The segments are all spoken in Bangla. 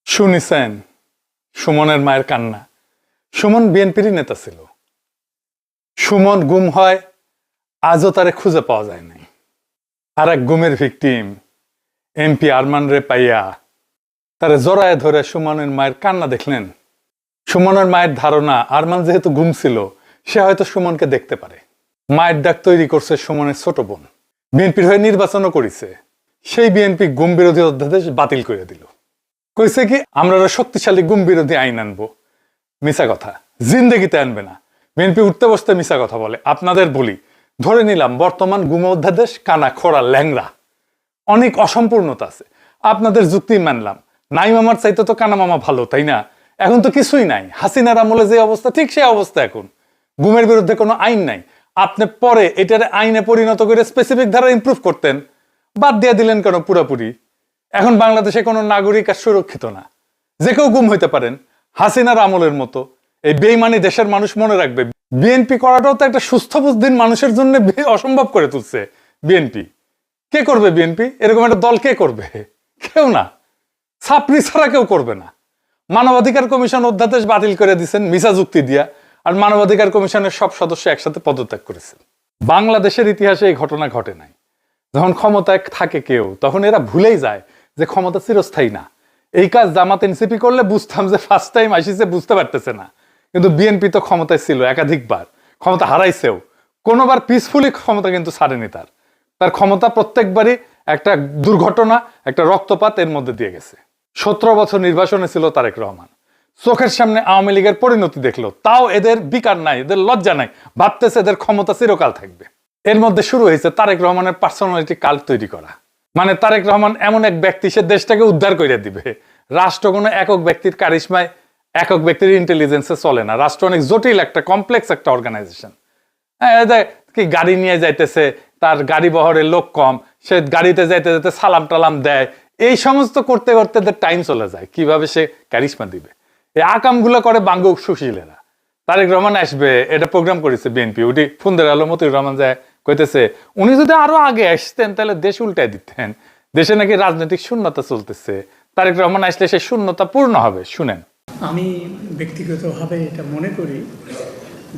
শুনেছেন সুমনের মায়ের কান্না। সুমন বিএনপির নেতা ছিল। সুমন গুম হয়, আজও তারে খুঁজে পাওয়া যায় নাই। আর এক গুমের ভিকটিম এমপি আরমান রে পাইয়া তারে জড়ায় ধরে সুমনের মায়ের কান্না দেখলেন। সুমনের মায়ের ধারণা আরমান যেহেতু গুম ছিল, সে হয়তো সুমনকে দেখতে পারে। মায়ের ডাক তৈরি করছে সুমনের ছোট বোন। বিএনপির হয়ে নির্বাচনও করেছে। সেই বিএনপি গুম বিরোধী অধ্যাদেশ বাতিল করে দিল। কইছে কি আমরা শক্তিশালী গুম বিরোধী আইন আনবো। মিছা কথা, জিন্দেগিতে আনবে না। বিএনপি উঠতে বসতে মিছা কথা বলে। আপনাদের বলি, ধরে নিলাম বর্তমান গুম অধ্যাদেশ কানা খোড়া ল্যাংরা, অনেক অসম্পূর্ণতা আছে। আপনাদের যুক্তি মানলাম, নাই মামার চাইতে তো কানা মামা ভালো, তাই না? এখন তো কিছুই নাই। হাসিনার আমলে যে অবস্থা, ঠিক সেই অবস্থা এখন। গুমের বিরুদ্ধে কোনো আইন নাই। আপনি পরে এটার আইনে পরিণত করে স্পেসিফিক ধারা ইমপ্রুভ করতেন, বাদ দিয়ে দিলেন কেন পুরাপুরি? এখন বাংলাদেশে কোনো নাগরিক আর সুরক্ষিত না, যে কেউ গুম হইতে পারেন। হাসিনার আমলের মতো এই বেইমানি দেশের মানুষ মনে রাখবে। বিএনপি করাটাও তো একটা সুস্থ বুদ্ধির মানুষের জন্য অসম্ভব করে তুলছে বিএনপি। কে করবে বিএনপি? এরকম একটা দল কে করবে? কেউ না। ছাপড়ি ছাড়া কেউ করবে না। মানবাধিকার কমিশন অধ্যাদেশ বাতিল করে দিচ্ছেন মিছা যুক্তি দিয়া, আর মানবাধিকার কমিশনের সব সদস্য একসাথে পদত্যাগ করেছেন। বাংলাদেশের ইতিহাসে এই ঘটনা ঘটে নাই। যখন ক্ষমতায় থাকে কেউ, তখন এরা ভুলেই যায় যে ক্ষমতা চিরস্থায়ী না। এই কাজ জামাত এনসিপি করলে বুঝতাম যে ফার্স্ট টাইম আসিছে, বুঝতে পারতেছে না। কিন্তু বিএনপি তো ক্ষমতায় ছিল একাধিকবার, ক্ষমতা হারাইছেও। কোনোবার পিসফুলি ক্ষমতা কিন্তু ছাড়েনি। তার ক্ষমতা প্রত্যেকবারই একটা দুর্ঘটনা, একটা রক্তপাত এর মধ্যে দিয়ে গেছে। 17 বছর নির্বাসনে ছিল তারেক রহমান। চোখের সামনে আওয়ামী লীগের পরিণতি দেখলো, তাও এদের বিকার নাই, এদের লজ্জা নাই। ভাবতেছে এদের ক্ষমতা চিরকাল থাকবে। এর মধ্যে শুরু হয়েছে তারেক রহমানের পার্সোনালিটি কাল্ট তৈরি করা। মানে তারেক রহমান এমন এক ব্যক্তি, সে দেশটাকে উদ্ধার করে দিবে। রাষ্ট্র কোনো একক ব্যক্তির কারিশমায়, একক ব্যক্তির ইন্টেলিজেন্সে চলে না। রাষ্ট্র অনেক জটিল, একটা কমপ্লেক্স একটা অর্গানাইজেশন। কি গাড়ি নিয়ে যাইতেছে, তার গাড়ি বহরের লোক কম, সে গাড়িতে যাইতে যেতে সালাম টালাম দেয়। এই সমস্ত করতে করতে টাইম চলে যায়। কিভাবে সে কারিশমা দিবে? এই আকামগুলো করে বাঙ্গ সুশীলেরা। তারেক রহমান আসবে, এটা প্রোগ্রাম করেছে বিএনপি। উঠি ফুন্দের আলো মতিউর রহমান যায় কইতেছে, উনি যদি আরো আগে আসতেন তাহলে দেশ উল্টায় দিতেন। দেশে নাকি রাজনৈতিক শূন্যতা চলতেছে, তারেক রহমান আসলে সেই শূন্যতা পূর্ণ হবে। শুনেন, আমি ব্যক্তিগতভাবে এটা মনে করি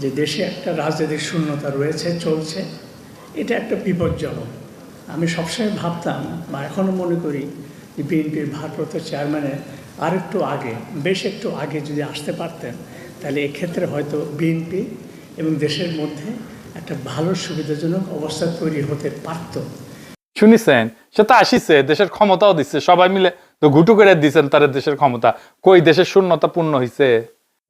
যে দেশে একটা রাজনৈতিক শূন্যতা রয়েছে, চলছে। এটা একটা বিপজ্জনক। আমি সবসময় ভাবতাম বা এখনও মনে করি যে বিএনপির ভারপ্রাপ্ত চেয়ারম্যানের আরেকটু আগে, বেশ একটু আগে যদি আসতে পারতেন, তাহলে এক্ষেত্রে হয়তো বিএনপি এবং দেশের মধ্যে একটা ভালো সুবিধাজনক অবস্থা তৈরি হতে পারত। শুনিছেন? সে তো আসিছে, দেশের ক্ষমতাও দিচ্ছে, সবাই মিলে তো ঘুটু করে দিচ্ছেন তার দেশের ক্ষমতা। কই দেশের শূন্যতা পূর্ণ হয়েছে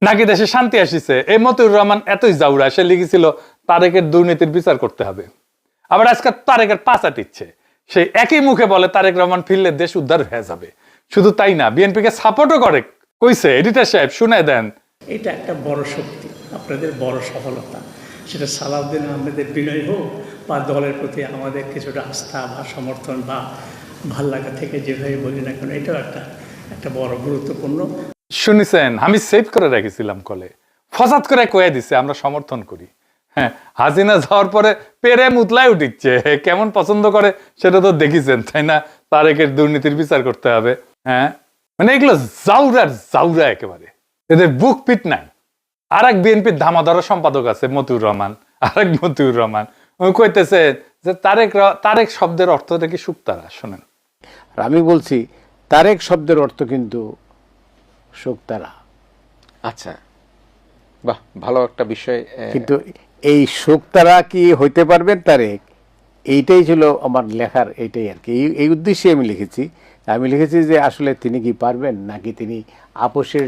নাকি দেশে শান্তি আসিছে? এই মতিউর রহমান এতই জাউরা, সে লিখেছিল তারেকের দুর্নীতির বিচার করতে হবে। আবার আজকে তারেকের পাচা টিচ্ছে। সেই একই মুখে বলে তারেক রহমান ফিরলে দেশ উদ্ধার হয়ে যাবে। শুধু তাই না, বিএনপিকে সাপোর্টও করে। কইছে এডিটর সাহেব, শুনে দেন। এটা একটা বড় শক্তি, আপনাদের বড় সফলতা। সেটা সালাউদ্দিন আহমেদের বিনয় হোক বা দলের প্রতি আমাদের কিছুটা আস্থা বা সমর্থন বা ভাল লাগা থেকে যেভাবে বলি না কেন, এটাও একটা বড় গুরুত্বপূর্ণ। শুনেছেন? আমি সেভ করে রেখেছিলাম কলে, ফসাদ করে কয়ে দিছে আমরা সমর্থন করি। হ্যাঁ, হাসিনা যাওয়ার পরে পেরে মুতলাই উঠিচ্ছে। কেমন পছন্দ করে সেটা তো দেখিছেন, তাই না? তারেকের দুর্নীতির বিচার করতে হবে। হ্যাঁ, মানে এগুলো জাউরার জাউরা একেবারে, এদের বুক পিট নাই। আর এক বিএনপির ধামাধরা সম্পাদক আছে মতিউর রহমান, আরেক মতিউর রহমান কইতেছে যে তারেক শব্দের অর্থটা কি শুকতারা। শোনেন, আমি বলছি তারেক শব্দের অর্থ কিন্তু শুকতারা। আচ্ছা, বাহ, ভালো একটা বিষয়। কিন্তু এই শুকতারা কি হইতে পারবেন তারেক? এইটাই ছিল আমার লেখার, এইটাই আর কি। এই উদ্দেশ্যে আমি লিখেছি। আমি লিখেছি যে আসলে তিনি কি পারবেন, নাকি তিনি আপোষের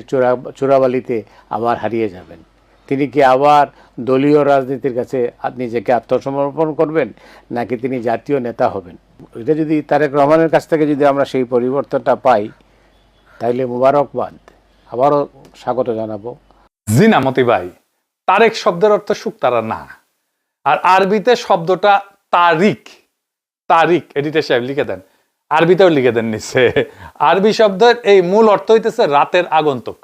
চোরাবালিতে আবার হারিয়ে যাবেন? তিনি কি আবার দলীয় রাজনীতির কাছে নিজেকে আত্মসমর্পণ করবেন, নাকি তিনি জাতীয় নেতা হবেন? এটা যদি তারেক রহমানের কাছ থেকে যদি আমরা সেই পরিবর্তনটা পাই, তাইলে মুবারকবাদ, আবারও স্বাগত জানাবো। জি না মতি ভাই, তারেক শব্দের অর্থ শুকতারা না। আর আরবিতে শব্দটা তারিক। তারিক এডিটর সাহেব লিখে দেন, আরবিতেও লিখে দেন নিচে। আরবি শব্দের এই মূল অর্থ হইতেছে রাতের আগন্তুক,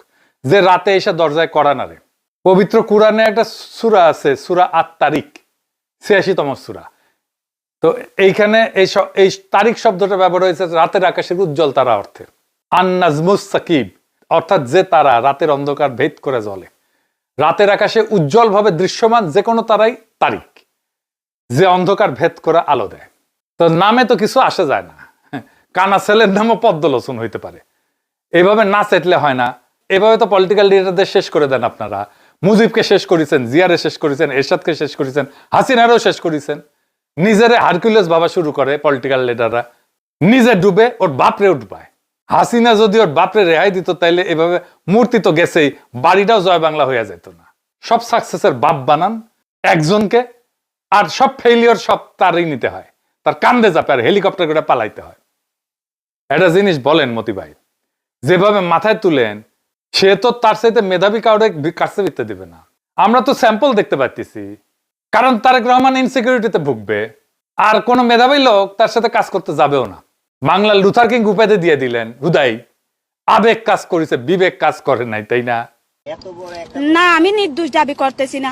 যে রাতে এসে দরজায় কড়া নাড়ে। পবিত্র কুরআনে একটা সূরা আছে, সূরা আত-তারিক, ৮৬তম সূরা। তো এইখানে এই তারিক শব্দটা ব্যবহার হয়েছে রাতের আকাশের উজ্জ্বল তারা অর্থে। আন নাজমুস সাকিব, অর্থাৎ যে তারা রাতের অন্ধকার ভেদ করে জ্বলে, রাতের আকাশে উজ্জ্বলভাবে দৃশ্যমান যে কোনো তারাই তারিক, যে অন্ধকার ভেদ করে আলো দেয়। তো নামে তো কিছু আসে যায় না, কানা ছেলের নামও পদ্মলোচন হইতে পারে। এইভাবে না চেটলে হয় না। এভাবে তো পলিটিক্যাল লিডারদের শেষ করে দেন আপনারা। মুজিবকে শেষ করেছেন, জিয়ারে শেষ করেছেন, এরশাদকে শেষ করেছেন, হাসিনারও শেষ করেছেন। নিজেরে হারকুলেস ভাবা শুরু করে পলিটিক্যাল লিডাররা, নিজে ডুবে ওর বাপরে উঠবায়। হাসিনা যদি ওর বাপরে রেহাই দিত তাইলে এভাবে মূর্তি তো গেছেই, বাড়িটাও জয় বাংলা হইয়া যেত না। সব সাকসেসের বাপ বানান একজনকে, আর সব ফেইলিওর সব তারই নিতে হয়, তার কান্দে চাপে আর হেলিকপ্টার করে পালাইতে হয়। একটা জিনিস বলেন মতি ভাই, যেভাবে মাথায় তুলেন সে তো তার সাথে মেধাবী কাউরে কাছে দিতে দিবে না। আমরা তো স্যাম্পল দেখতে পাচ্ছি, কারণ তারেক রহমান ইনসিকিউরিটিতে ভুগবে, আর কোন মেধাবী লোক তার সাথে কাজ করতে যাবেও না। বাংলার লুথার কিং উপাধি দিয়ে দিলেন, হুদাই আবেগ কাজ করেছে, বিবেক কাজ করে নাই, তাই না? না, আমি নির্দোষ দাবি করতেছি না।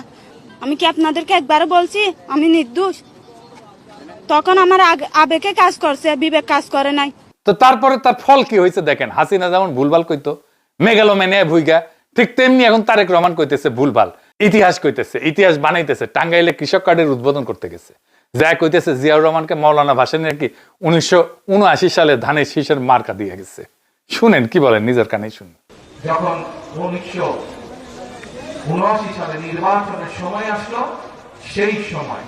আমি কি আপনাদেরকে একবারও বলছি আমি নির্দোষ? তখন আমার আবেগে কাজ করছে, বিবেক কাজ করে নাই। তো তারপরে তার ফল কি হয়েছে দেখেন। হাসিনা যেমন ভুলভাল কইতো, মেগালোম্যানিয়া ভুইগা, ঠিক তেমনি এখন তারেক রহমান কইতেছে ভুলভাল, ইতিহাস কইতেছে, ইতিহাস বানাইতেছে। টাঙ্গাইলে কৃষক কার্ডের উদ্বোধন করতে গেছে, যা কইতেছে জিয়াউর রহমানকে মৌলানা ভাসানী নাকি 1979 সালে ধানের শীষের মার্কা দিয়ে গেছে। শুনেন কি বলেন, নিজের কানেই শুনুন। যখন 1979 সালে নির্বাচনের সময় আসলো, সেই সময়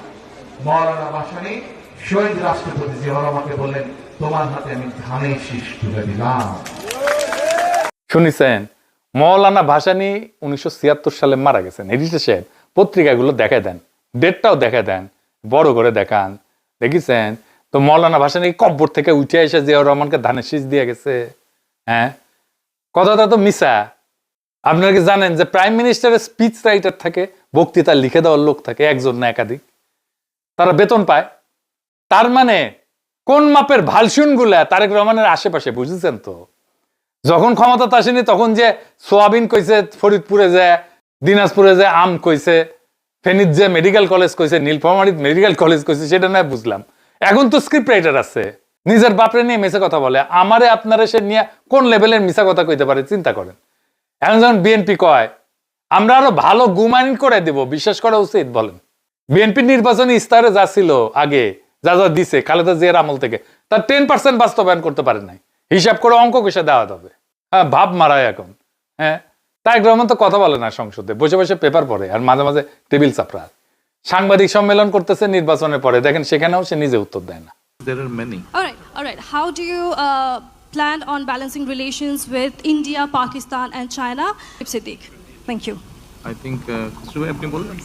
মৌলানা ভাসানী শহীদ রাষ্ট্রপতি জিয়াউর রহমানকে বললেন, তোমার হাতে আমি ধানের শীষ তুলে দিলাম। শুনিছেন? মৌলানা ভাসানী 1976 সালে মারা গেছেন। এডিটর সাহেব পত্রিকাগুলো দেখায় দেন, ডেটটাও দেখায় দেন, বড় করে দেখান, দেখিছেন? তো মৌলানা ভাসানী কব্বর থেকে উঠে এসে জিয়াউর রহমানকে ধানের শীষ দিয়ে গেছে। হ্যাঁ, কথাটা তো মিছা। আপনারা কি জানেন যে প্রাইম মিনিস্টারের স্পিচ রাইটার থাকে, বক্তৃতা লিখে দেওয়ার লোক থাকে, একজন না একাধিক, তারা বেতন পায়। তার মানে কোন মাপের ভালসুন গুলা তারেক রহমানের আশেপাশে, বুঝেছেন তো? যখন ক্ষমতা আসেনি তখন যে সোয়াবিন কইছে ফরিদপুরে, যে দিনাজপুরে যে আম কইছে, ফেনীর যে মেডিকেল কলেজ কইছে, নীলফামারীর মেডিকেল কলেজ কইছে, সেটা নয় বুঝলাম। এখন তো স্ক্রিপ্ট রাইটার আছে, নিজের বাপরে নিয়ে মিছা কথা বলে। আমারে আপনারা সে নিয়ে কোন লেভেলের মিছা কথা কইতে পারে চিন্তা করেন। এখন যখন বিএনপি কয় আমরা আরো ভালো গুমাইন করে দেব, বিশ্বাস করা উচিত? বলেন, বিএনপির নির্বাচনী ইস্তাহারে যা ছিল আগে, যা যা দিছে খালেদা জিয়ার আমল থেকে, তার 10% বাস্তবায়ন করতে পারে নাই। হিসাব করে অঙ্ক কষে দেওয়া যাবে। হ্যাঁ, ভাব মারায় এখন। হ্যাঁ, তারেক রহমান তো কথা বলে না সংসদে, বসে বসে পেপার পড়ে, আর মাঝে মাঝে টেবিল চাপড়ায়। সাংবাদিক সম্মেলন করতেছে নির্বাচনের পরে, দেখেন সেখানেও সে নিজে উত্তর দেয় না। There are many. All right. How do you plan on balancing relations with India, Pakistan, and China? Siddiq, thank you. I think Khusru apni bollen,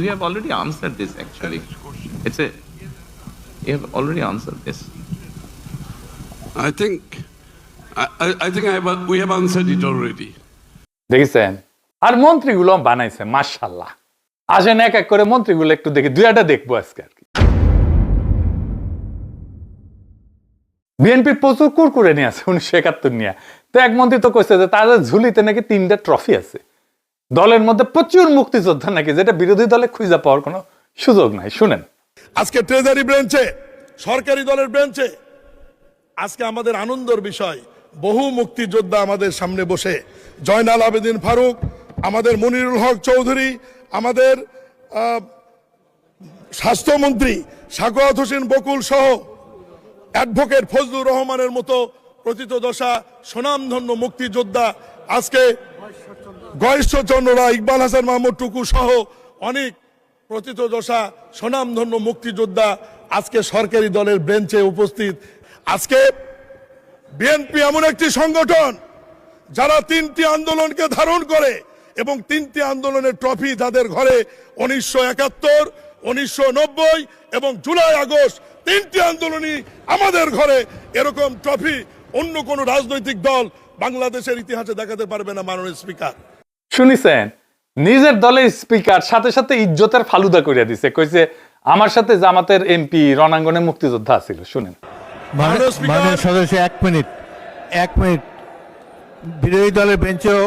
we have already answered this actually. You have already answered this. We have answered it already. দেখেছেন? আর মন্ত্রীগুলো বানাইছে মাশাআল্লাহ। আসেন এক এক করে মন্ত্রীগুলো একটু দেখি, দুই একটা দেখবো আজকে আর কি। বিএনপি প্রচুর কুরকুরে নিয়ে আছে 1971 নিয়ে। তো এক মন্ত্রী তো কইছে যে তাদের ঝুলিতে নাকি 3টা ট্রফি আছে, দলের মধ্যে প্রচুর মুক্তিযোদ্ধা নাকি, যেটা বিরোধী দলে খুঁজে পাওয়ার কোনো সুযোগ নাই। শুনেন, আজকে ট্রেজারি ব্রাঞ্চে, সরকারি দলের ব্রাঞ্চে আজকে আমাদের আনন্দের বিষয়, বহু মুক্তিযোদ্ধা আমাদের সামনে বসে, জয়নাল আবেদিন ফারুক, আমাদের মনিরুল হক চৌধুরী, আমাদের স্বাস্থ্যমন্ত্রী সাখাওয়াত হোসেন বকুল সহ অ্যাডভোকেট ফজলুর রহমানের মতো প্রথিতযশা সুনামধন্য মুক্তিযোদ্ধা, আজকে গয়েশ্বরচন্দ্ররা, ইকবাল হাসান মাহমুদ টুকু সহ অনেক প্রথিতযশা সুনামধন্য মুক্তিযোদ্ধা আজকে সরকারি দলের বেঞ্চে উপস্থিত। আজকে বিএনপি এমন একটি সংগঠন যারা 3টি আন্দোলনকে ধারণ করে, এবং 3টি আন্দোলনের ট্রফি যাদের ঘরে 1971, 1990 এবং জুলাই আগস্ট 3টি আন্দোলনই আমাদের ঘরে। এরকম ট্রফি অন্য কোন রাজনৈতিক দল বাংলাদেশের ইতিহাসে দেখাতে পারবে না। মাননীয় স্পিকার, শুনিছেন? নিজের দলের স্পিকার সাথে সাথে ইজ্জতের ফালুদা করিয়া দিছে, কইছে আমার সাথে জামাতের এমপি রণাঙ্গনে মুক্তিযোদ্ধা ছিল। শুনেন, মাননীয় সদস্য, এক মিনিট। বিরোধী দলের বেঞ্চেও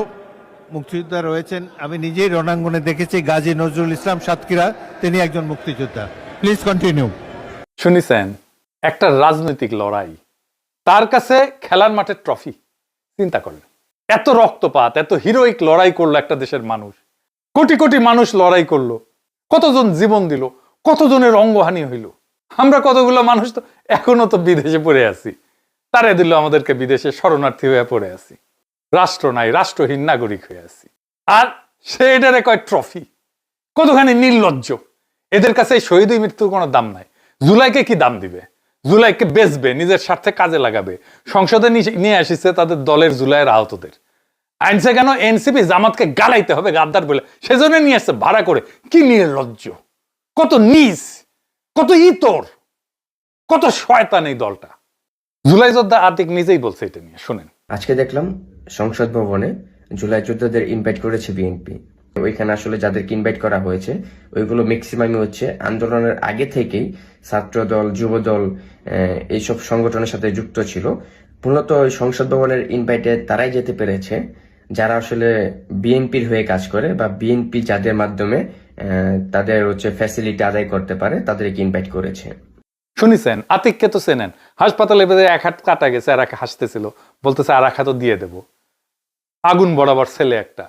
মুক্তিযোদ্ধা রয়েছেন, আমি নিজেই রণাঙ্গনে দেখেছি। গাজী নজরুল ইসলাম সাতক্ষীরা, তিনি একজন মুক্তিযোদ্ধা। Please continue. শুনিছেন? একটা রাজনৈতিক লড়াই, তার কাছে খেলার মাঠের ট্রফি। চিন্তা করেন, এত রক্তপাত, এত হিরোইক লড়াই করলো একটা দেশের মানুষ, কোটি কোটি মানুষ লড়াই করলো, কতজন জীবন দিল, কতজনের অঙ্গহানি হইল। আমরা কতগুলো মানুষ তো এখনো তো বিদেশে পড়ে আছি, তারে দিল আমাদেরকে বিদেশে শরণার্থী হয়ে পড়ে আছি, রাষ্ট্র নাই, রাষ্ট্রহীন নাগরিক হয়ে আছি। আর সে এটারে কয় ট্রফি। কতখানি নির্লজ্জ। এদের কাছে এই শহীদ মৃত্যুর কোনো দাম নাই। জুলাইকে কি দাম দিবে? জুলাইকে বেচবে, নিজের স্বার্থে কাজে লাগাবে। সংসদে নিয়ে আসিছে তাদের দলের জুলাইয়ের আহতদের, আইনছে কেন এনসিপি জামাতকে গালাইতে হবে গাদ্দার বলে, সেজন্য নিয়ে আসছে ভাড়া করে। কি নির্লজ্জ, কত নিচ, কত ইতর, কত শয়তান এই দলটা। জুলাই যোদ্ধা আতিক নিজেই বলছে এটা নিয়ে, শুনেন। আজকে দেখলাম সংসদ ভবনে জুলাই যোদ্ধাদের ইনভাইট করেছে বিএনপি। ওইখানে আসলে যাদেরকে ইনভাইট করা হয়েছে ওইগুলো ম্যাক্সিমামই হচ্ছে আন্দোলনের আগে থেকেই ছাত্র দল, যুব দল, এইসব সংগঠনের সাথে যুক্ত ছিল। মূলত ওই সংসদ ভবনের ইনভাইটে তারাই যেতে পেরেছে যারা আসলে বিএনপির হয়ে কাজ করে বা বিএনপি যাদের মাধ্যমে তাদের হচ্ছে ফ্যাসিলিটি আদায় করতে পারে, তাদেরকে ইনভাইট করেছে। শুনিছেন? আতিককে তো চেনেন, হাসপাতালে বেঁধে এক হাত কাটা গেছে, আর এক হাসতেছিল, বলতেছে আর এক হাতও দিয়ে দেব। আগুন বরাবর ছেলে একটা।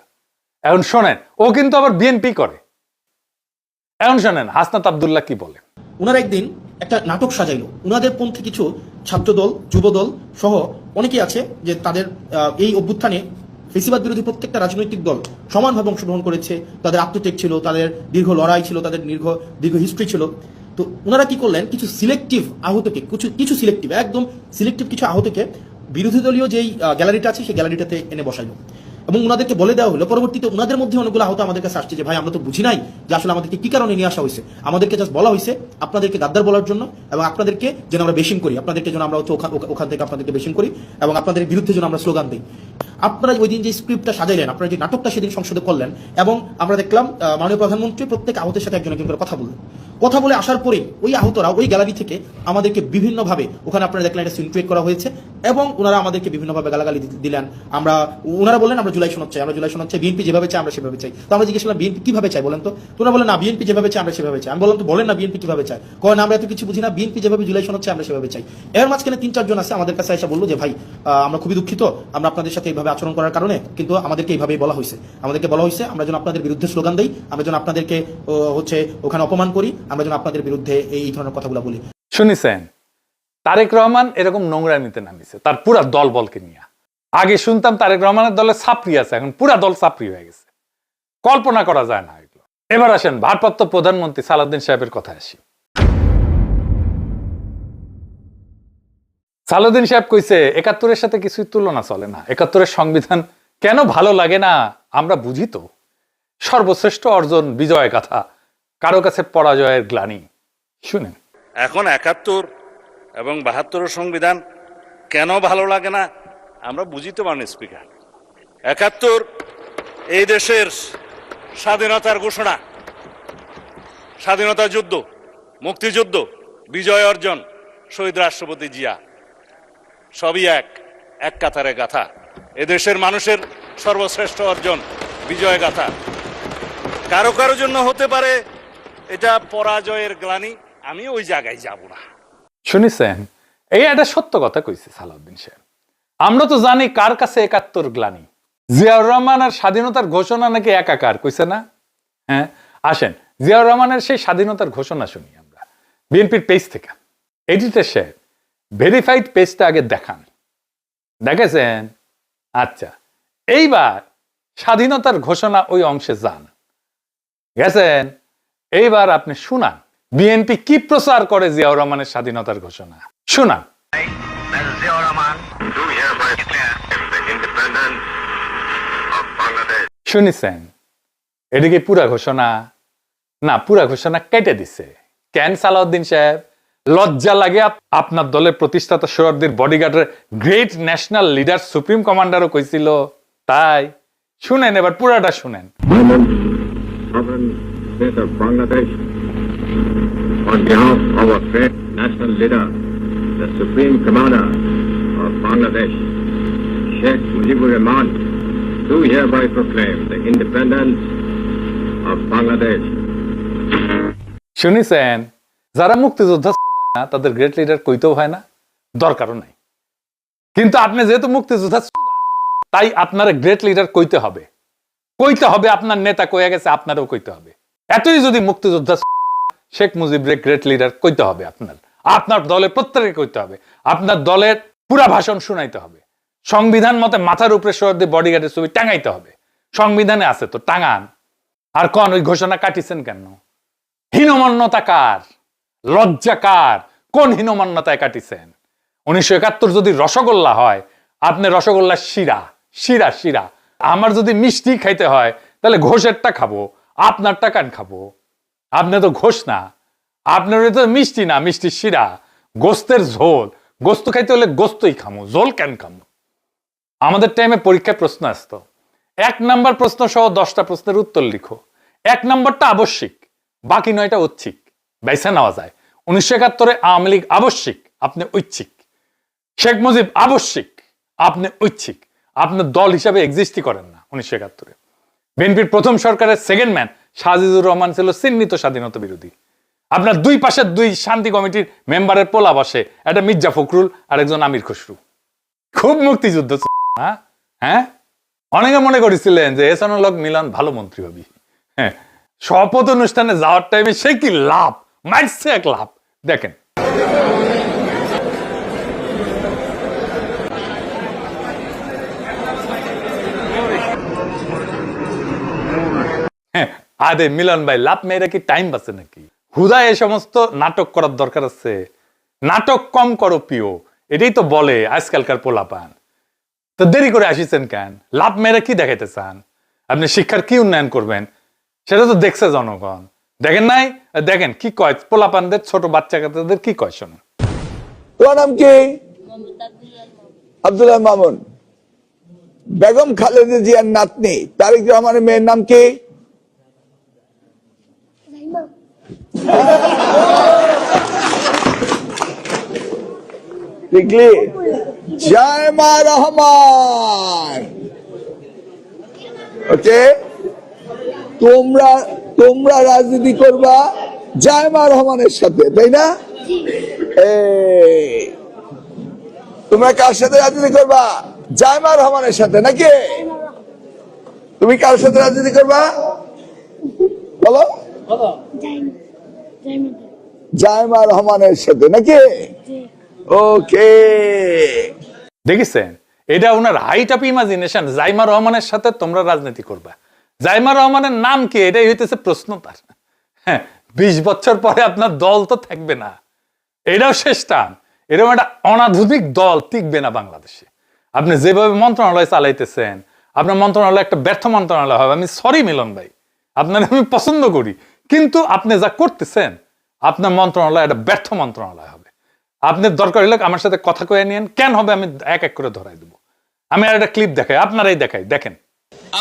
এখন শোনেন, ও কিন্তু আবার বিএনপি করে। এখন শোনেন হাসনাত আব্দুল্লাহ কি বলে। ওনারা একদিন একটা নাটক সাজাইলো, উনাদের পন্থী কিছু ছাত্রদল, যুবদল সহ অনেকেই আছে যে তাদের এই অভ্যুত্থানে ফেসিবাদ বিরোধী প্রত্যেকটা রাজনৈতিক দল সমানভাবে অংশগ্রহণ করেছে। তাদের আত্মত্যাগ ছিল, তাদের দীর্ঘ লড়াই ছিল, তাদের দীর্ঘ হিস্ট্রি ছিল। তো ওনারা কি করলেন, কিছু সিলেক্টিভ আহতকে, কিছু সিলেক্টিভ, একদম সিলেক্টিভ কিছু আহতকে বিরোধী দলীয় যেই গ্যালারিটা আছে সেই গ্যালারিটাতে এনে বসাইলো এবং ওনাদেরকে বলে দেওয়া হলো, পরবর্তীতে ওনাদের মধ্যে অনেকগুলো আহত আমাদের কাছে আসছে যে ভাই আমরা তো বুঝি নাই যে আসলে আমাদেরকে কি কারণে নিয়ে আসা হয়েছে, আমাদেরকে জাস্ট বলা হয়েছে আপনাদেরকে গাদ্দার বলার জন্য এবং আপনাদেরকে যেন আমরা বেশিং করি, আপনাদেরকে যেন আমরা ওখান থেকে আপনাদেরকে বেশিং করি এবং আপনাদের বিরুদ্ধে যেন আমরা স্লোগান দিই। আপনারা ওই দিন যে স্ক্রিপ্টটা সাজাইলেন, আপনারা যে নাটকটা সেদিন সংসদে করলেন এবং আমরা দেখলাম মাননীয় প্রধানমন্ত্রী প্রত্যেক আহতের সাথে একজন একজন করে কথা বলে আসার পরেই ওই আহতরা ওই গ্যালারি থেকে আমাদেরকে বিভিন্নভাবে, ওখানে আপনারা দেখলেন একটা সিন ক্রিয়েট করা হয়েছে এবং ওনারা আমাদেরকে বিভিন্নভাবে গালাগালি দিলেন। ওনারা বললেন আমরা জুলাই সনদ চাই, আমরা জুলাই সনদ চাই, বিএনপি যেভাবে চাই আমরা সেভাবে চাই। তো আমরা জিজ্ঞেস করলাম বিএনপি কিভাবে চাই বলেন তো? তোমরা বলেন না বিএনপি যেভাবে চাই আমরা সেভাবে চাই। আমি বললাম তো বলেন না বিএনপি কিভাবে চাই? কয় না আমরা এত কিছু বুঝি না, বিএনপি যেভাবে জুলাই সনদ চাই আমরা সেভাবে চাই। এর মাঝখানে 3-4 জন আছে আমাদের কাছে এসে বললো যে ভাই আমরা খুবই দুঃখিত, আমরা আপনাদের সাথে এইভাবে আচরণ করার কারণে, কিন্তু আমাদেরকে এইভাবেই বলা হয়েছে, আমরা যেন আপনাদের বিরুদ্ধে স্লোগান দিই, আমরা যেন আপনাদেরকে হচ্ছে ওখানে অপমান করি, আমরা যেন আপনাদের বিরুদ্ধে এই ধরনের কথাগুলো বলি। শুনেছেন তারেক রহমান এরকম নোংরামিতে নামিছে তার পুরা দল বলকে নিয়ে। আগে শুনতাম তারেক রহমানের দলে ছাপরি আছে, এখন পুরা দল ছাপরি হয়ে গেছে, কল্পনা করা যায় না এগুলো। এবার আসেন ভারপ্রাপ্ত প্রধানমন্ত্রী সালাউদ্দিন সাহেবের কথা আসি। সালাউদ্দিন সাহেব কইছে ৭১-এর সাথে কিছুই তুলনা চলে না, ৭১-এর সংবিধান কেন ভালো লাগে না আমরা বুঝি তো। সর্বশ্রেষ্ঠ অর্জন, বিজয় গাথা, কারো কাছে পরাজয়ের গ্লানি। শুনেন, এখন ৭১ এবং ৭২ সংবিধান কেন ভালো লাগে না আমরা বুঝি তো মাননীয় স্পিকার। ৭১ এই দেশের স্বাধীনতার ঘোষণা, স্বাধীনতা যুদ্ধ, মুক্তিযুদ্ধ, বিজয় অর্জন, শহীদ রাষ্ট্রপতি জিয়া, সবই এক কাতারে গাথা। এদেশের মানুষের সর্বশ্রেষ্ঠ অর্জন, বিজয় গাথা। কারো কারো জন্য হতে পারে এটা পরাজয়ের গ্লানি, আমি ওই জায়গায় যাব না। শুনেছেন, এই একটা সত্য কথা কইছে সালাউদ্দিন সাহেব। আমরা তো জানি কার কাছে ৭১ গ্লানি। জিয়াউর রহমান আর স্বাধীনতার ঘোষণা নাকি একাকার, কইছে না? হ্যাঁ, আসেন জিয়াউর রহমানের সেই স্বাধীনতার ঘোষণা শুনি আমরা বিএনপির পেজ থেকে। এডিটর সাহেব ভেরিফাইড পেজটা আগে দেখান। দেখেছেন? আচ্ছা, এইবার স্বাধীনতার ঘোষণা ওই অংশে যান, গেছেন? এইবার আপনি শুনান বিএনপি কি প্রচার করে জিয়াউর রহমানের স্বাধীনতার ঘোষণা। শুনান। শুনিছেন? এদিকে পুরা ঘোষণা না, পুরা ঘোষণা কেটে দিছে কেন সালাউদ্দিন সাহেব? লজ্জা লাগে? আপনার দলের প্রতিষ্ঠাতা সোহরাওয়ার্দীর বডিগার্ডের গ্রেট ন্যাশনাল লিডার সুপ্রিম কমান্ডারও কইছিল তাই। শুনেন, এবার পুরাটা শুনেন। On behalf of our great national leader, the Supreme Commander of Bangladesh, Sheikh Mujibur Rahman, do hereby proclaim the independence of Bangladesh. শুনেছেন? যারা মুক্তিযোদ্ধা না তাদের গ্রেট লিডার কইতেও হয় না, দরকারও নাই। কিন্তু আপনি যেহেতু মুক্তিযোদ্ধা তাই আপনারা গ্রেট লিডার কইতে হবে, আপনার নেতা কইয়া গেছে, আপনারও কইতে হবে। এতই যদি মুক্তিযোদ্ধা শেখ মুজিবের গ্রেট লিডার কইতে হবে, আপনার দলের প্রত্যেককে কইতে হবে, আপনার দলের পুরা ভাষণ শুনাইতে হবে, সংবিধান মতে মাথার উপরে শহীদ বডিগার্ডের ছবি টাঙাইতে হবে। সংবিধানে আছে তো, টাঙান। আর কোন ওই ঘোষণা কাটিছেন কেন? হীনমন্যতা কার, লজ্জা কার, কোন হীনমন্যতায় কাটিছেন? 1971 যদি রসগোল্লা হয়, আপনি রসগোল্লা শিরা শিরা শিরা। আমার যদি মিষ্টি খাইতে হয় তাহলে ঘোষেরটা খাবো, আপনারটা কেন খাবো? আপনি তো ঘোষ না, আপনার তো মিষ্টি না, মিষ্টি শিরা, গোস্তের ঝোল। গোস্ত খাইতে হলে গোস্তই খামো, ঝোল কেন খামো? আমাদের টাইমে পরীক্ষায় প্রশ্ন আসতো, 1 নাম্বার প্রশ্ন সহ 10টা প্রশ্নের উত্তর লিখো। 1 নাম্বারটা আবশ্যিক, বাকি 9টা ঐচ্ছিক, বেছে নেওয়া যায়। 1971 আওয়ামী লীগ আবশ্যিক, আপনি ঐচ্ছিক। শেখ মুজিব আবশ্যিক, আপনি ঐচ্ছিক। আপনার দল হিসাবে এক্সিস্টই করেন না। 1971 বিএনপির প্রথম সরকারের সেকেন্ড ম্যান সাজিদুর রহমান ছিল চিহ্নিত স্বাধীনতা বিরোধী। আপনার দুই পাশের 2 শান্তি কমিটির মেম্বারের পোলা বসে, একটা মির্জা ফখরুল আর একজন আমির খসরু। খুব মুক্তিযুদ্ধ, হ্যাঁ। অনেকে মনে করেছিলেন যে এহসানুল হক মিলন ভালো মন্ত্রী হবি। হ্যাঁ, শপথ অনুষ্ঠানে যাওয়ার টাইমে সে কি লাভ মারছে, এক লাভ দেখেন। আরে মিলন ভাই, লাভ মেয়েরা কি টাইম বাঁচে নাকি? হুদা এই সমস্ত নাটক করার দরকার আছে? নাটক কম করো প্রিয়, এটাই তো বলে আজকালকার পোলাপান। তো দেরি করে আসিছেন কেন? লাভ মেয়েরা কি দেখাইতে চান? আপনি শিক্ষার কি উন্নয়ন করবেন সেটা তো দেখছে জনগণ। দেখেন নাই? দেখেন কি কয় পোলাপানদের, ছোট বাচ্চা কাচ্চাদের কি কয় শোনেন। তোমার নাম কি? আব্দুল্লাহ মামুন। বেগম খালেদা জিয়ার নাতনি তারেক রহমানের মেয়ের নাম কি? লিখলি জায়মা রহমান। ওকে, তোমরা রাজনীতি করবা জায়মা রহমানের সাথে, তাই না? তোমরা কার সাথে রাজনীতি করবা? জায়মা রহমানের সাথে নাকি? তুমি কার সাথে রাজনীতি করবা বলো? জায়মা রহমানের সাথে নাকি? ওকে, দেখেছেন, এটা ওনার হাইট অফ ইমাজিনেশন। জাইমা রহমানের সাথে তোমরা রাজনীতি করবা। জাইমা রহমানের নাম কি? এটাই হইতেছে প্রশ্ন তার। হ্যাঁ, 20 বছর পরে আপনার দল তো থাকবে না, এটাও শেষ টান। এরকম একটা অনাধুনিক দল টিকবে না বাংলাদেশে। আপনি যেভাবে মন্ত্রণালয় চালাইতেছেন, আপনার মন্ত্রণালয় একটা ব্যর্থ মন্ত্রণালয় হবে। আমি সরি মিলন ভাই, আপনার আমি পছন্দ করি, কিন্তু আপনি যা করতেছেন আপনার মন্ত্রণালয় একটা ব্যর্থ মন্ত্রণালয় হবে। আপনার দরকার হলে আমার সাথে কথা কয়ে নিয়েন, কেন হবে আমি এক এক করে ধরাই দেবো। আমি আর একটা ক্লিপ দেখাই, আপনারাই দেখাই, দেখেন।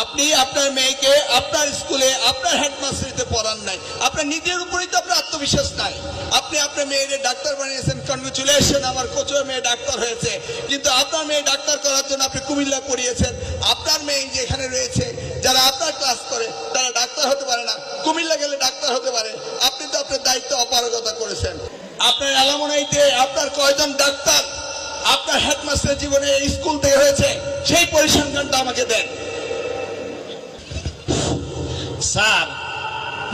আপনি আপনার মেয়েকে আপনার স্কুলে আপনার হেডমাস্টারিতে পড়ান নাই, আপনার নিজের উপরেই তো আপনার আত্মবিশ্বাস নাই। আপনি আপনার মেয়ের ডাক্তার বানিয়েছেন, কনগ্রেচুলেশন, আমার কোচের মেয়ে ডাক্তার হয়েছে। কিন্তু আপনার মেয়ে ডাক্তার করার জন্য আপনি কুমিল্লা পড়িয়েছেন। আপনার মেয়ে যেখানে রয়েছে, যারা আপনার ক্লাস করে তারা ডাক্তার হতে পারে না, কুমিল্লা গেলে ডাক্তার হতে পারে। আপনি তো আপনার দায়িত্ব অপারগতা করেছেন। আপনার এলামনাইতে আপনার কয়জন ডাক্তার আপনার হেডমাস্টার জীবনে স্কুল থেকে হয়েছে, সেই পরিসংখ্যানটা আমাকে দেন। স্যার,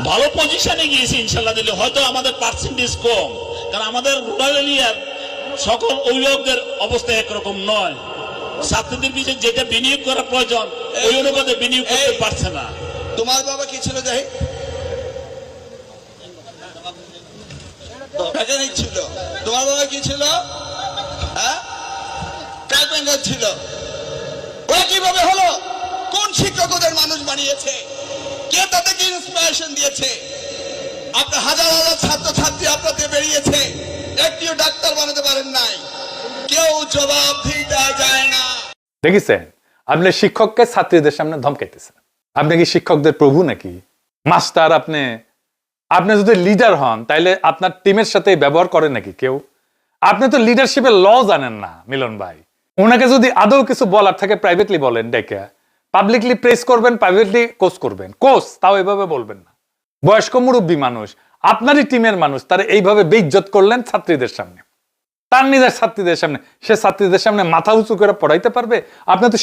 ভালো পজিশনে গিয়েছি ইনশাল্লাহ দিলে, হয়তো আমাদের পার্সেন্টেজ কম, কারণ আমাদের রুরাল এরিয়ার সকল অভিভাবকদের অবস্থা একরকম নয়। ছাত্রদের পিছনে যেটা বিনিয়োগ করা প্রয়োজন ওই অনুপাতে বিনিয়োগ করতে পারছে না। তোমার বাবা কি ছিল? যাই মেকানিক ছিল। তোমার বাবা কি ছিল? হ্যাঁ, কার্পেন্টার ছিল। ওরা কিভাবে হলো? কোন শিক্ষক ওদের মানুষ বানিয়েছে? কে তাদেরকে ইন্সপিরেশন দিয়েছে? আপনার হাজার হাজার ছাত্র ছাত্রী আপনাদের বেরিয়েছে, একটিও ডাক্তার বানাতে পারেন নাই। কেউ জবাব দিতে যায় না। দেখেছেন, আপনি শিক্ষককে ছাত্রীদের সামনে ধমকাইতেছেন। আপনি কি শিক্ষকদের প্রভু নাকি? মাস্টার আপনি যদি লিডার হন তাইলে আপনার টিমের সাথে ব্যবহার করে নাকি কেউ? আপনি তো লিডারশিপের ল জানেন না মিলন ভাই। ওনাকে যদি আদৌ কিছু বলার থাকে প্রাইভেটলি বলেন, ডেকে পাবলিকলি প্রেস করবেন, প্রাইভেটলি কোচ করবেন। কোচ তাও এইভাবে বলবেন না। বয়স্ক মুরব্বী মানুষ, আপনারই টিমের মানুষ, তারা এইভাবে বেইজ্জত করলেন ছাত্রীদের সামনে, তার নিজের ছাত্রীদের সামনে। সে ছাত্রীদের সামনে মাথা উঁচু করে পড়াইতে পারবে? আপনি তো